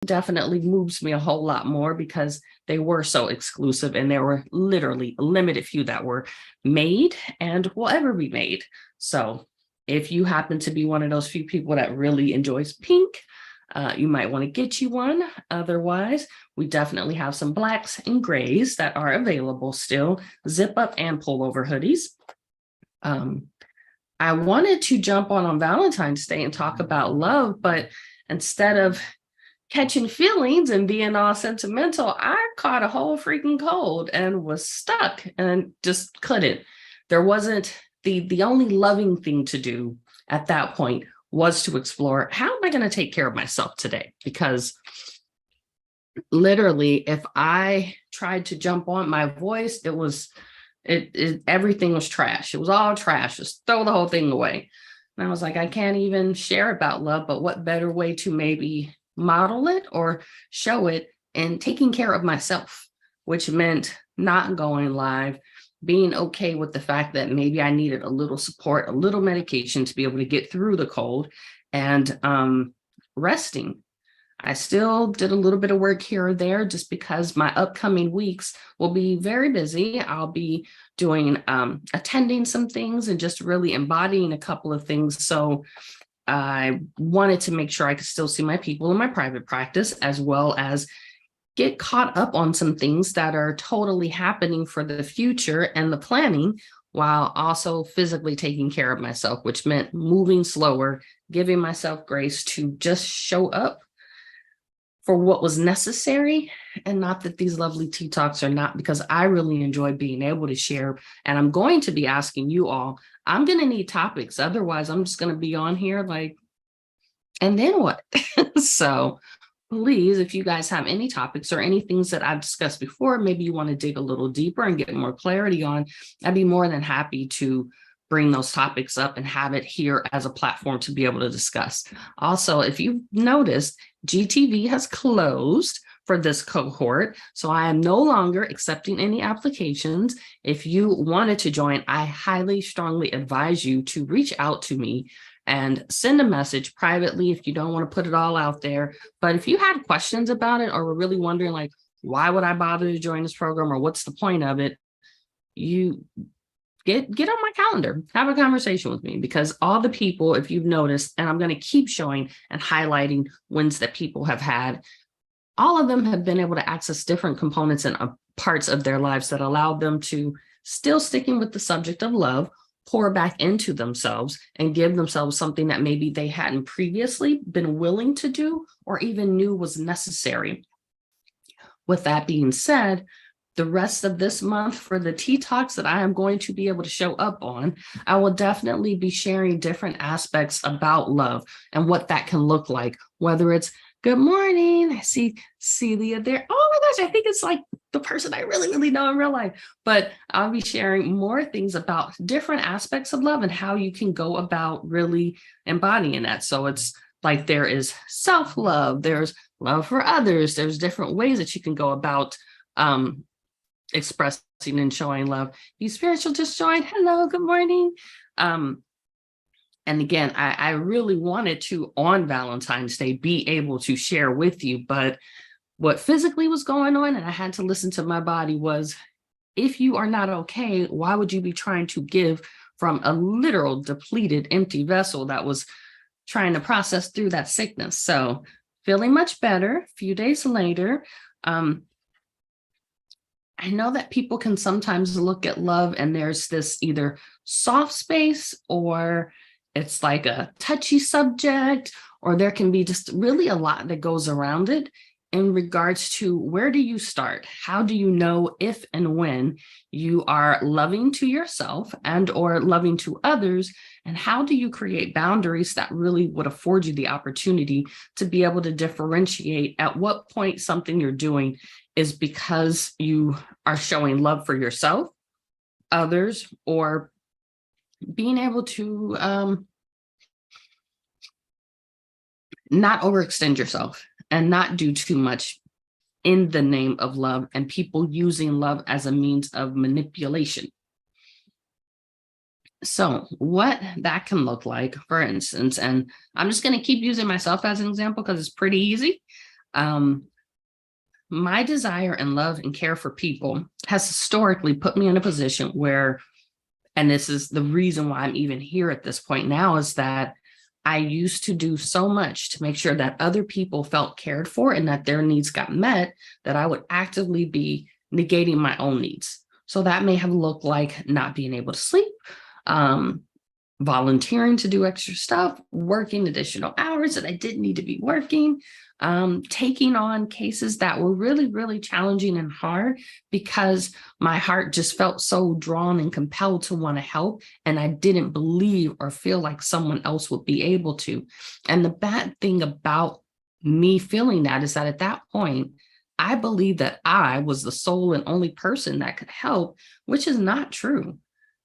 definitely moves me a whole lot more because they were so exclusive and there were literally a limited few that were made and will ever be made. So if you happen to be one of those few people that really enjoys pink, you might want to get you one. Otherwise, we definitely have some blacks and grays that are available still, zip up and pullover hoodies. I wanted to jump on Valentine's Day and talk about love, but instead of catching feelings and being all sentimental, I caught a whole freaking cold and was stuck and just couldn't. There wasn't the only loving thing to do at that point was to explore, how am I going to take care of myself today? Because literally, if I tried to jump on my voice, everything was trash. It was all trash. Just throw the whole thing away. And I was like, I can't even share about love, but what better way to maybe model it or show it and taking care of myself, which meant not going live, being okay with the fact that maybe I needed a little support, a little medication to be able to get through the cold, and resting. I still did a little bit of work here or there just because my upcoming weeks will be very busy. I'll be doing, attending some things and just really embodying a couple of things. So I wanted to make sure I could still see my people in my private practice, as well as get caught up on some things that are totally happening for the future and the planning, while also physically taking care of myself, which meant moving slower, giving myself grace to just show up for what was necessary. And not that these lovely tea talks are not, because I really enjoy being able to share. And I'm going to be asking you all, I'm going to need topics. Otherwise, I'm just going to be on here like, and then what? So please, if you guys have any topics or any things that I've discussed before, maybe you want to dig a little deeper and get more clarity on, I'd be more than happy to bring those topics up and have it here as a platform to be able to discuss. Also, if you've noticed, GTV has closed for this cohort, so I am no longer accepting any applications. If you wanted to join, I highly, strongly advise you to reach out to me and send a message privately if you don't want to put it all out there. But if you had questions about it or were really wondering, like, why would I bother to join this program or what's the point of it, you get on my calendar, have a conversation with me, because all the people, if you've noticed, and I'm going to keep showing and highlighting wins that people have had, all of them have been able to access different components and parts of their lives that allow them to, still sticking with the subject of love, pour back into themselves and give themselves something that maybe they hadn't previously been willing to do or even knew was necessary. With that being said, the rest of this month for the tea talks that I am going to be able to show up on, I will definitely be sharing different aspects about love and what that can look like, whether it's good morning. I see Celia there. Oh my gosh, I think it's like the person I really, really know in real life. But I'll be sharing more things about different aspects of love and how you can go about really embodying that. So it's like there is self-love, there's love for others, there's different ways that you can go about expressing and showing love. You spiritual just joined. Hello, good morning. And again, I really wanted to, on Valentine's Day, be able to share with you, but what physically was going on, and I had to listen to my body, was, if you are not okay, why would you be trying to give from a literal depleted, empty vessel that was trying to process through that sickness? So feeling much better a few days later. I know that people can sometimes look at love and there's this either soft space, or it's like a touchy subject, or there can be just really a lot that goes around it in regards to, where do you start? How do you know if and when you are loving to yourself and or loving to others? And how do you create boundaries that really would afford you the opportunity to be able to differentiate at what point something you're doing is because you are showing love for yourself, others, or being able to not overextend yourself and not do too much in the name of love, and people using love as a means of manipulation. So what that can look like, for instance, and I'm just going to keep using myself as an example because it's pretty easy. My desire and love and care for people has historically put me in a position where, and this is the reason why I'm even here at this point now, is that I used to do so much to make sure that other people felt cared for and that their needs got met, that I would actively be negating my own needs. So that may have looked like not being able to sleep, volunteering to do extra stuff, working additional hours that I didn't need to be working, taking on cases that were really, really challenging and hard because my heart just felt so drawn and compelled to want to help. And I didn't believe or feel like someone else would be able to. And the bad thing about me feeling that is that at that point, I believed that I was the sole and only person that could help, which is not true.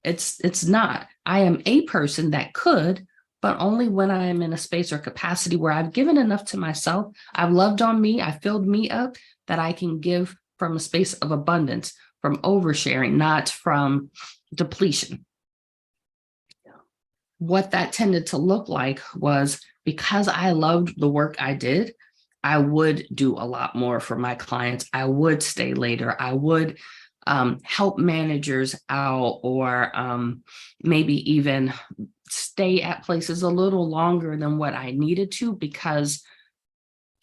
It's not. I am a person that could, but only when I am in a space or capacity where I've given enough to myself, I've loved on me, I filled me up, that I can give from a space of abundance, from oversharing, not from depletion. What that tended to look like was, because I loved the work I did, I would do a lot more for my clients. I would stay later. I would help managers out, or maybe even stay at places a little longer than what I needed to, because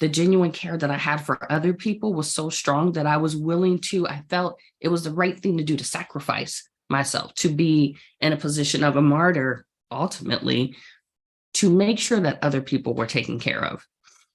the genuine care that I had for other people was so strong that I was willing to, I felt it was the right thing to do, to sacrifice myself, to be in a position of a martyr, ultimately, to make sure that other people were taken care of.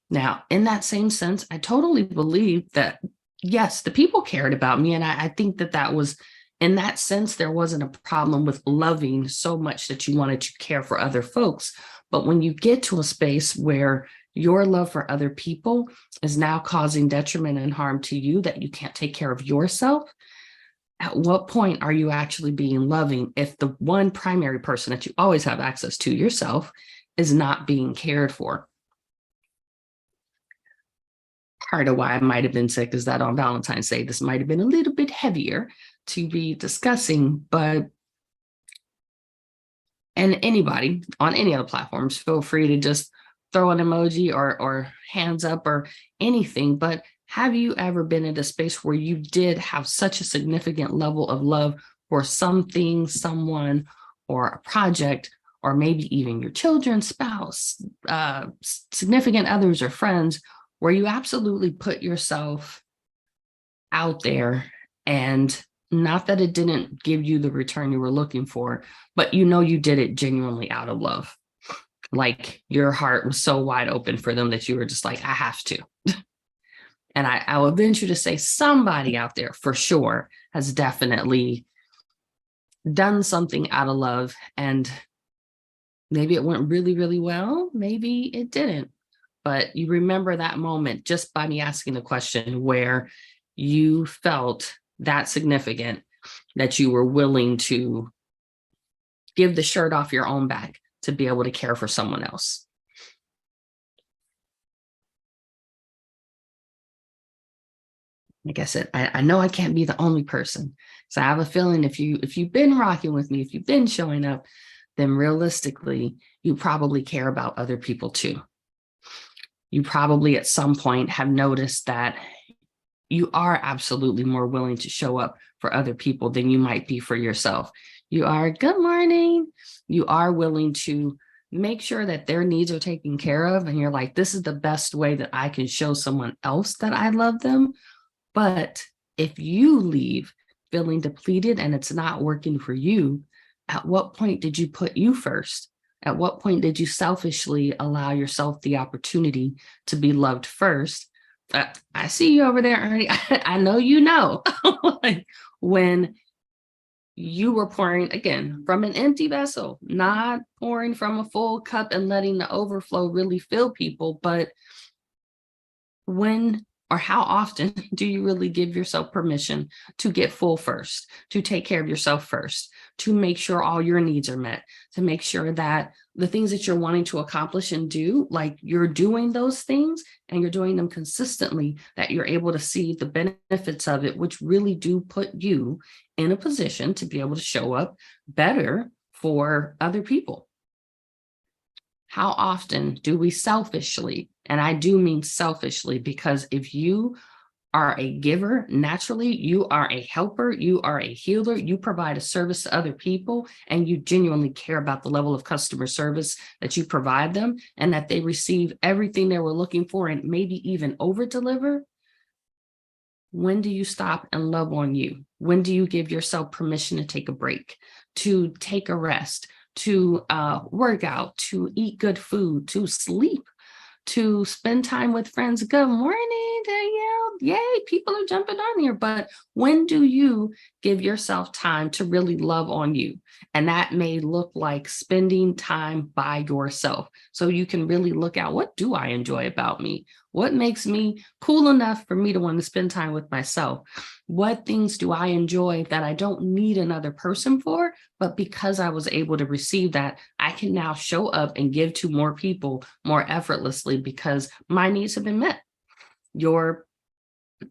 Now, in that same sense, I totally believe that, yes, the people cared about me. And I think that that was, in that sense, there wasn't a problem with loving so much that you wanted to care for other folks. But when you get to a space where your love for other people is now causing detriment and harm to you, that you can't take care of yourself, at what point are you actually being loving if the one primary person that you always have access to, yourself, is not being cared for? Part of why I might have been sick is that on Valentine's Day, this might have been a little bit heavier to be discussing, but, and anybody on any other platforms, feel free to just throw an emoji or hands up or anything. But have you ever been in a space where you did have such a significant level of love for something, someone, or a project, or maybe even your children, spouse, significant others, or friends, where you absolutely put yourself out there, and not that it didn't give you the return you were looking for, but you did it genuinely out of love. Like your heart was so wide open for them that you were just like, I have to. And I will venture to say somebody out there for sure has definitely done something out of love, and maybe it went really, really well. Maybe it didn't. But you remember that moment just by me asking the question, where you felt that significant that you were willing to give the shirt off your own back to be able to care for someone else. Like I said, I know I can't be the only person. So I have a feeling if you've been rocking with me, if you've been showing up, then realistically, you probably care about other people too. You probably at some point have noticed that you are absolutely more willing to show up for other people than you might be for yourself. You are, good morning. You are willing to make sure that their needs are taken care of. And you're like, this is the best way that I can show someone else that I love them. But if you leave feeling depleted and it's not working for you, at what point did you put you first? At what point did you selfishly allow yourself the opportunity to be loved first? I see you over there, Ernie. I know you know. Like, when you were pouring, again, from an empty vessel, not pouring from a full cup and letting the overflow really fill people, but when or how often do you really give yourself permission to get full first, to take care of yourself first, to make sure all your needs are met, to make sure that the things that you're wanting to accomplish and do, like you're doing those things and you're doing them consistently, that you're able to see the benefits of it, which really do put you in a position to be able to show up better for other people. How often do we selfishly And I do mean selfishly, because if you are a giver naturally, you are a helper, you are a healer, you provide a service to other people, and you genuinely care about the level of customer service that you provide them and that they receive everything they were looking for and maybe even over deliver. When do you stop and love on you? When do you give yourself permission to take a break, to take a rest, to work out, to eat good food, to sleep, to spend time with friends? Good morning, Danielle. Yay, people are jumping on here. But when do you give yourself time to really love on you? And that may look like spending time by yourself. So you can really look at, what do I enjoy about me? What makes me cool enough for me to want to spend time with myself? What things do I enjoy that I don't need another person for? But because I was able to receive that, I can now show up and give to more people more effortlessly because my needs have been met. Your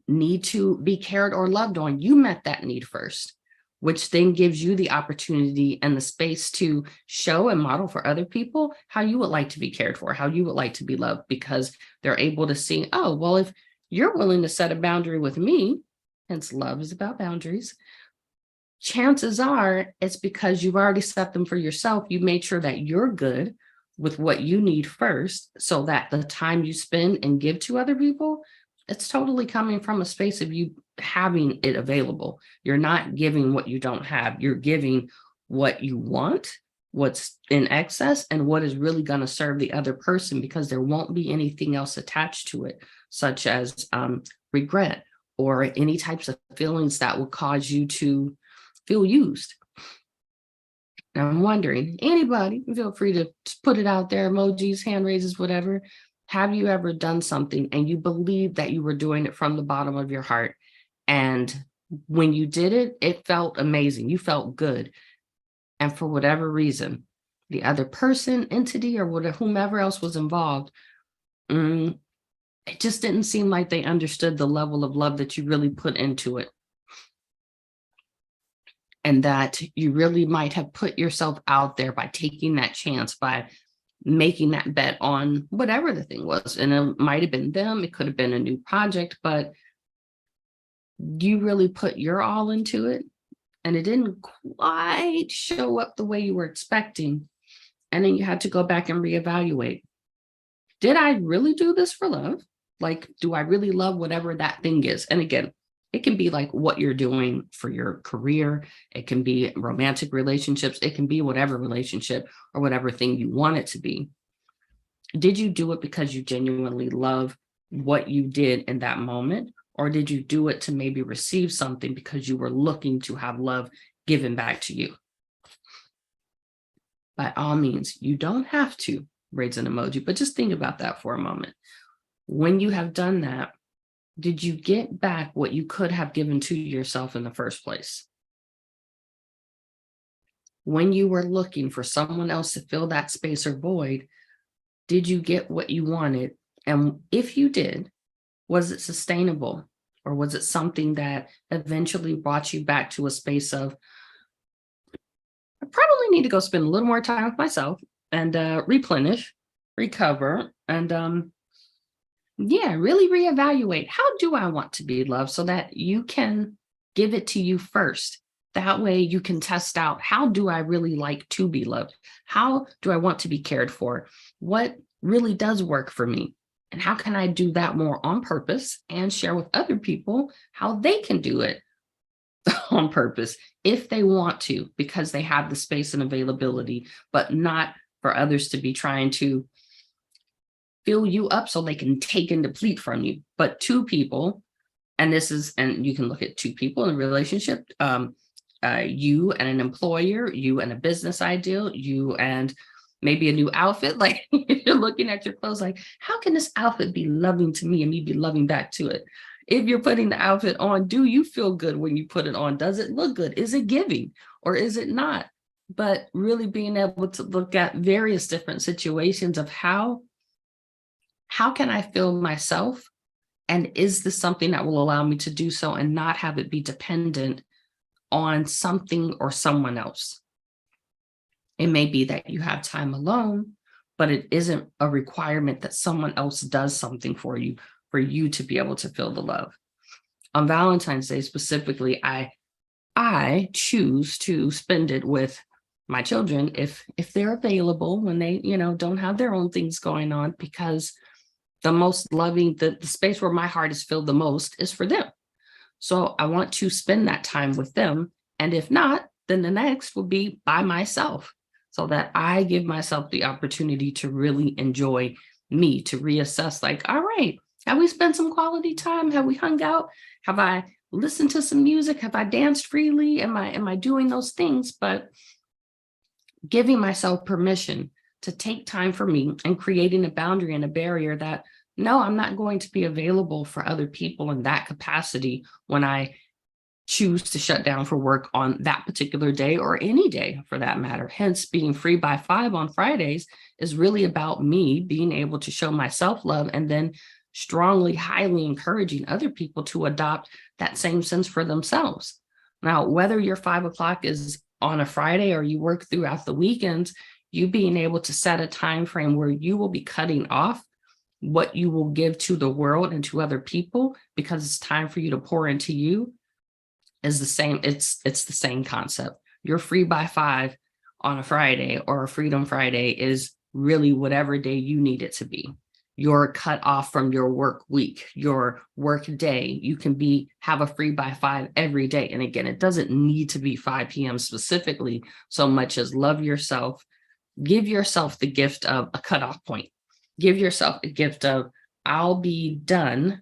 need to be cared or loved on, you met that need first, which then gives you the opportunity and the space to show and model for other people how you would like to be cared for, how you would like to be loved, because they're able to see, oh, well, if you're willing to set a boundary with me, hence love is about boundaries, chances are it's because you've already set them for yourself. You made sure that you're good with what you need first, so that the time you spend and give to other people, it's totally coming from a space of you having it available. You're not giving what you don't have. You're giving what you want, what's in excess, and what is really going to serve the other person, because there won't be anything else attached to it, such as regret or any types of feelings that will cause you to feel used. Now, I'm wondering, anybody, feel free to put it out there, emojis, hand raises, whatever. Have you ever done something and you believe that you were doing it from the bottom of your heart, and when you did it, it felt amazing, you felt good, and for whatever reason, the other person, entity, or whatever, whomever else was involved, it just didn't seem like they understood the level of love that you really put into it, and that you really might have put yourself out there by taking that chance, by making that bet on whatever the thing was. And it might have been them, it could have been a new project, but you really put your all into it, and it didn't quite show up the way you were expecting. And then you had to go back and reevaluate. Did I really do this for love? Like, do I really love whatever that thing is? And again, it can be like what you're doing for your career. It can be romantic relationships. It can be whatever relationship or whatever thing you want it to be. Did you do it because you genuinely love what you did in that moment? Or did you do it to maybe receive something because you were looking to have love given back to you? By all means, you don't have to raise an emoji, but just think about that for a moment. When you have done that, did you get back what you could have given to yourself in the first place? When you were looking for someone else to fill that space or void, did you get what you wanted? And if you did, was it sustainable? Or was it something that eventually brought you back to a space of, I probably need to go spend a little more time with myself and replenish, recover, and really reevaluate. How do I want to be loved, so that you can give it to you first? That way you can test out, how do I really like to be loved? How do I want to be cared for? What really does work for me? And how can I do that more on purpose and share with other people how they can do it on purpose if they want to, because they have the space and availability, but not for others to be trying to fill you up so they can take and deplete from you. But two people, and you can look at two people in a relationship, you and an employer, you and a business ideal, you and maybe a new outfit. Like, you're looking at your clothes like, how can this outfit be loving to me and me be loving back to it? If you're putting the outfit on, do you feel good when you put it on? Does it look good? Is it giving or is it not? But really being able to look at various different situations of how can I feel myself? And is this something that will allow me to do so and not have it be dependent on something or someone else? It may be that you have time alone, but it isn't a requirement that someone else does something for you to be able to feel the love. On Valentine's Day specifically, I choose to spend it with my children if they're available when they, don't have their own things going on, because the most loving, the space where my heart is filled the most is for them. So I want to spend that time with them. And if not, then the next will be by myself, so that I give myself the opportunity to really enjoy me, to reassess, like, all right, have we spent some quality time? Have we hung out? Have I listened to some music? Have I danced freely? Am I doing those things? But giving myself permission to take time for me and creating a boundary and a barrier that, no, I'm not going to be available for other people in that capacity when I choose to shut down for work on that particular day, or any day for that matter. Hence, being free by 5 on Fridays is really about me being able to show myself love, and then strongly, highly encouraging other people to adopt that same sense for themselves. Now, whether your 5 o'clock is on a Friday or you work throughout the weekends, you being able to set a time frame where you will be cutting off what you will give to the world and to other people, because it's time for you to pour into you, is the same. It's the same concept. You're free by 5 on a Friday, or a Freedom Friday, is really whatever day you need it to be. You're cut off from your work week, your work day. You can have a free by 5 every day. And again, it doesn't need to be 5 p.m. specifically, so much as love yourself. Give yourself the gift of a cutoff point. Give yourself a gift of, I'll be done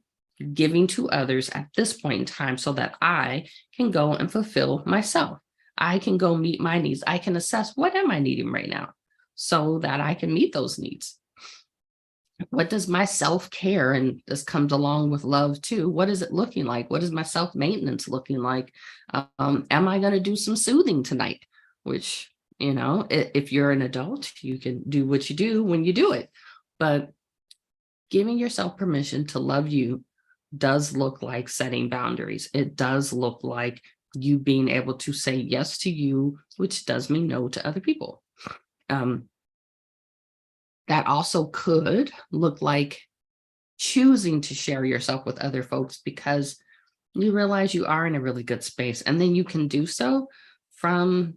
giving to others at this point in time, so that I can go and fulfill myself. I can go meet my needs. I can assess, what am I needing right now, so that I can meet those needs. What does my self-care, and this comes along with love too, what is it looking like? What is my self-maintenance looking like? Am I going to do some soothing tonight? Which, if you're an adult, you can do what you do when you do it. But giving yourself permission to love you does look like setting boundaries. It does look like you being able to say yes to you, which does mean no to other people. That also could look like choosing to share yourself with other folks, because you realize you are in a really good space. And then you can do so from,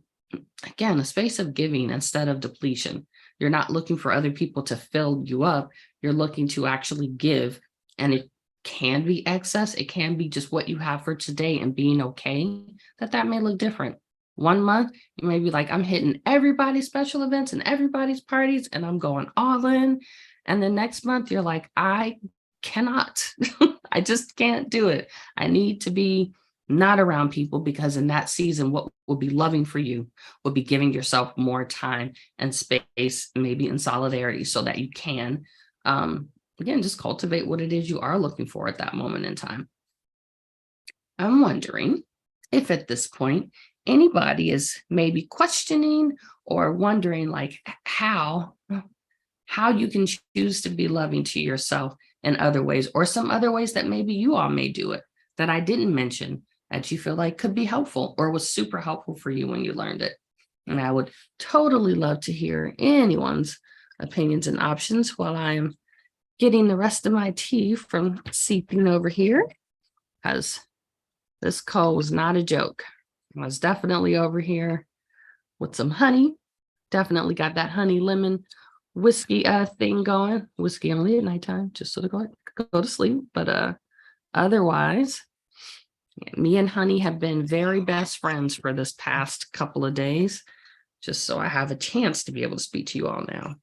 again, a space of giving instead of depletion. You're not looking for other people to fill you up. You're looking to actually give. And it can be excess. It can be just what you have for today, and being okay that may look different. 1 month, you may be like, I'm hitting everybody's special events and everybody's parties, and I'm going all in. And then next month, you're like, I cannot. I just can't do it. I need to be not around people, because in that season, what will be loving for you will be giving yourself more time and space, maybe in solidarity, so that you can, again, just cultivate what it is you are looking for at that moment in time. I'm wondering if at this point, anybody is maybe questioning or wondering, like, how you can choose to be loving to yourself in other ways, or some other ways that maybe you all may do it that I didn't mention, that you feel like could be helpful or was super helpful for you when you learned it. And I would totally love to hear anyone's opinions and options while I'm getting the rest of my tea from seeping over here, because this call was not a joke. I was definitely over here with some honey. Definitely got that honey lemon whiskey thing going. Whiskey only at nighttime, just so to go to sleep. But otherwise, me and honey have been very best friends for this past couple of days, just so I have a chance to be able to speak to you all now.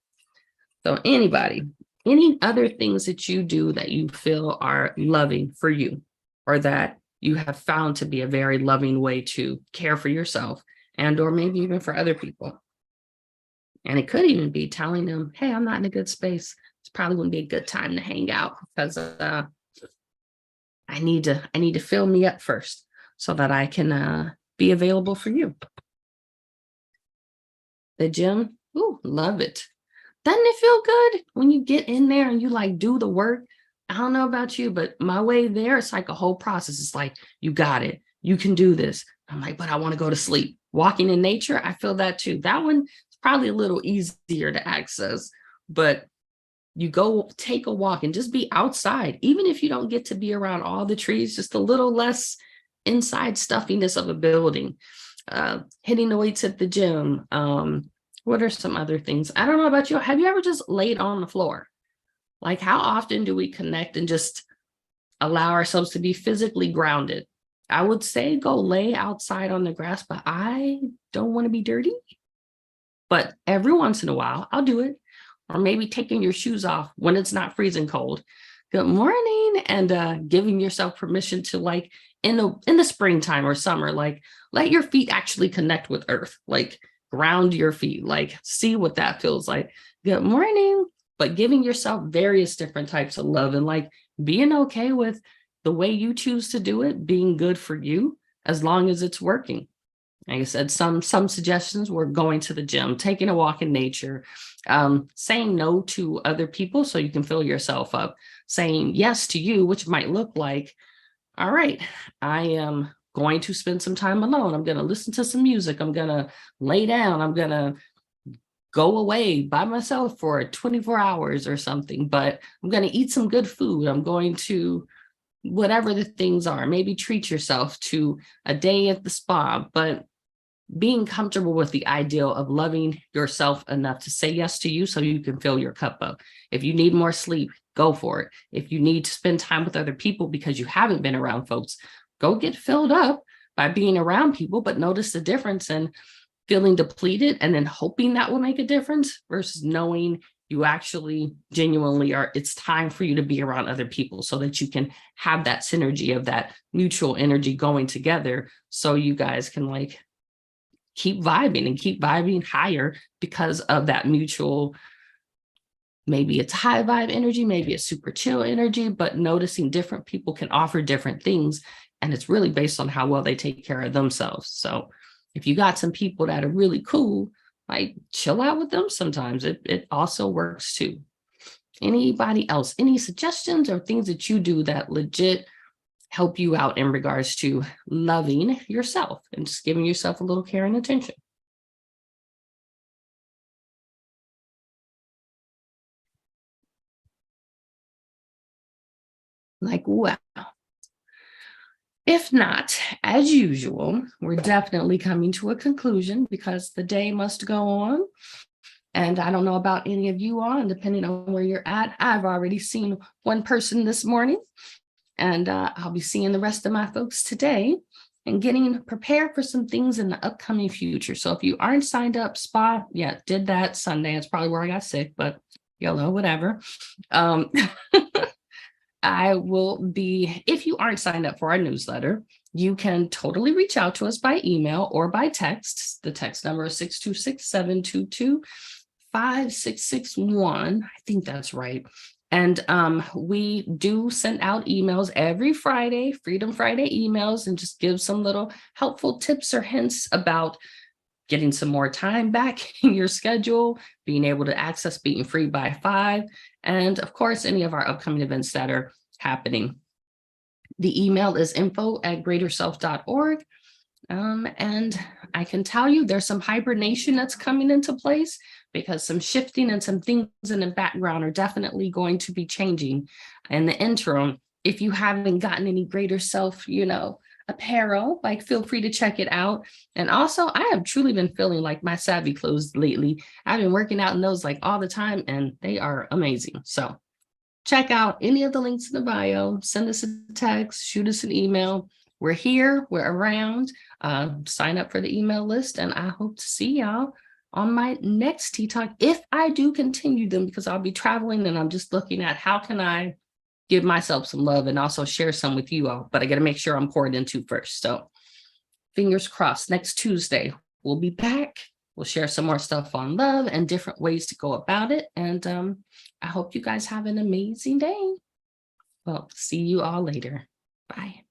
So anybody, any other things that you do that you feel are loving for you, or that you have found to be a very loving way to care for yourself, and or maybe even for other people? And it could even be telling them, hey, I'm not in a good space. It's probably wouldn't be a good time to hang out, because I need to fill me up first, so that I can be available for you. The gym, ooh, love it. Doesn't it feel good when you get in there and you like do the work? I don't know about you, but my way there, it's like a whole process. It's like, you got it. You can do this. I'm like, but I want to go to sleep. Walking in nature, I feel that too. That one is probably a little easier to access. but you go take a walk and just be outside, even if you don't get to be around all the trees, just a little less inside stuffiness of a building. Hitting the weights at the gym. What are some other things? I don't know about you. Have you ever just laid on the floor? Like, how often do we connect and just allow ourselves to be physically grounded? I would say go lay outside on the grass, but I don't want to be dirty. But every once in a while, I'll do it. Or maybe taking your shoes off when it's not freezing cold. Good morning, and giving yourself permission to, like, in the springtime or summer, like, let your feet actually connect with earth, like ground your feet, like see what that feels like. Good morning, but giving yourself various different types of love, and like being okay with the way you choose to do it being good for you, as long as it's working. Like I said, some suggestions were going to the gym, taking a walk in nature, saying no to other people so you can fill yourself up, saying yes to you, which might look like, all right, I am going to spend some time alone. I'm going to listen to some music. I'm going to lay down. I'm going to go away by myself for 24 hours or something, but I'm going to eat some good food. I'm going to, whatever the things are, maybe treat yourself to a day at the spa, but being comfortable with the ideal of loving yourself enough to say yes to you so you can fill your cup up. If you need more sleep, go for it. If you need to spend time with other people because you haven't been around folks, go get filled up by being around people, but notice the difference in feeling depleted and then hoping that will make a difference versus knowing you actually genuinely are, it's time for you to be around other people so that you can have that synergy of that mutual energy going together, so you guys can like keep vibing higher because of that mutual, maybe it's high vibe energy, maybe it's super chill energy, but noticing different people can offer different things. And it's really based on how well they take care of themselves. So if you got some people that are really cool, like chill out with them sometimes. It also works too. Anybody else, any suggestions or things that you do that legit help you out in regards to loving yourself and just giving yourself a little care and attention? Like, wow. If not, as usual, we're definitely coming to a conclusion because the day must go on. And I don't know about any of you all, and depending on where you're at, I've already seen one person this morning, and I'll be seeing the rest of my folks today and getting prepared for some things in the upcoming future. So if you aren't signed up, spa, yeah, did that Sunday. It's probably where I got sick, but YOLO, whatever. Um, I will be, if you aren't signed up for our newsletter, you can totally reach out to us by email or by text. The text number is 626-722-5661. I think that's right. And we do send out emails every Friday, Freedom Friday emails, and just give some little helpful tips or hints about getting some more time back in your schedule, being able to access Beaten Free by 5, and of course, any of our upcoming events that are happening. The email is info@greaterself.org. And I can tell you there's some hibernation that's coming into place because some shifting and some things in the background are definitely going to be changing in the interim. If you haven't gotten any Greater Self, apparel, like feel free to check it out. And also, I have truly been feeling like my savvy clothes lately. I've been working out in those like all the time, and they are amazing. So check out any of the links in the bio, send us a text, shoot us an email. We're here, we're around. Sign up for the email list, and I hope to see y'all on my next Tea Talk, if I do continue them, because I'll be traveling and I'm just looking at how can I give myself some love and also share some with you all, but I got to make sure I'm poured into first. So fingers crossed, next Tuesday, we'll be back. We'll share some more stuff on love and different ways to go about it. And I hope you guys have an amazing day. Well, see you all later. Bye.